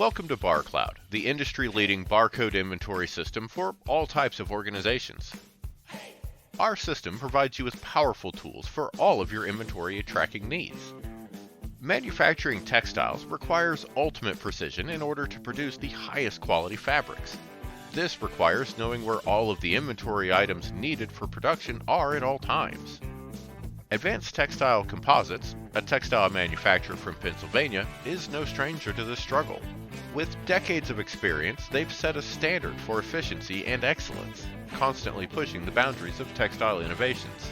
Welcome to BarCloud, the industry-leading barcode inventory system for all types of organizations. Our system provides you with powerful tools for all of your inventory tracking needs. Manufacturing textiles requires ultimate precision in order to produce the highest quality fabrics. This requires knowing where all of the inventory items needed for production are at all times. Advanced Textile Composites, a textile manufacturer from Pennsylvania, is no stranger to this struggle. With decades of experience, they've set a standard for efficiency and excellence, constantly pushing the boundaries of textile innovations.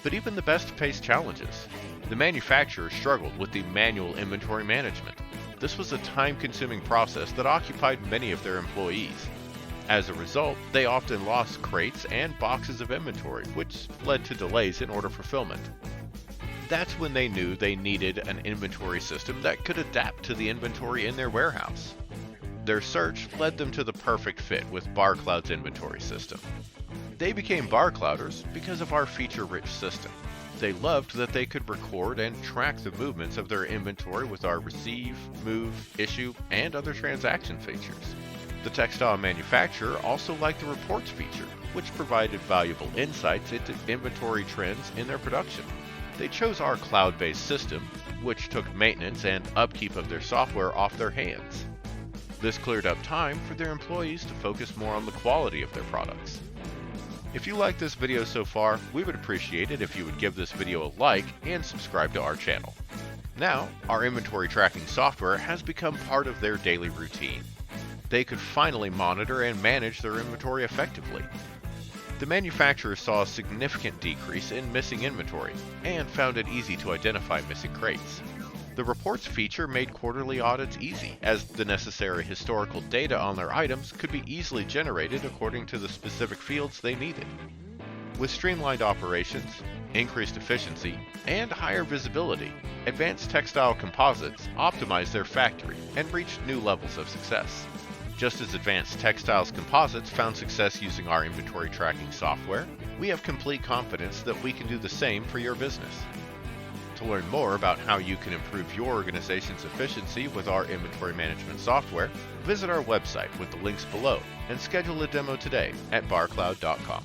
But even the best face challenges. The manufacturer struggled with the manual inventory management. This was a time-consuming process that occupied many of their employees. As a result, they often lost crates and boxes of inventory, which led to delays in order fulfillment. That's when they knew they needed an inventory system that could adapt to the inventory in their warehouse. Their search led them to the perfect fit with BarCloud's inventory system. They became BarClouders because of our feature-rich system. They loved that they could record and track the movements of their inventory with our receive, move, issue, and other transaction features. The textile manufacturer also liked the reports feature, which provided valuable insights into inventory trends in their production. They chose our cloud-based system, which took maintenance and upkeep of their software off their hands. This cleared up time for their employees to focus more on the quality of their products. If you like this video so far, we would appreciate it if you would give this video a like and subscribe to our channel. Now, our inventory tracking software has become part of their daily routine. They could finally monitor and manage their inventory effectively. The manufacturer saw a significant decrease in missing inventory and found it easy to identify missing crates. The reports feature made quarterly audits easy, as the necessary historical data on their items could be easily generated according to the specific fields they needed. With streamlined operations, increased efficiency, and higher visibility, Advanced Textile Composites optimized their factory and reached new levels of success. Just as Advanced Textiles Composites found success using our inventory tracking software, we have complete confidence that we can do the same for your business. To learn more about how you can improve your organization's efficiency with our inventory management software, visit our website with the links below and schedule a demo today at barcloud.com.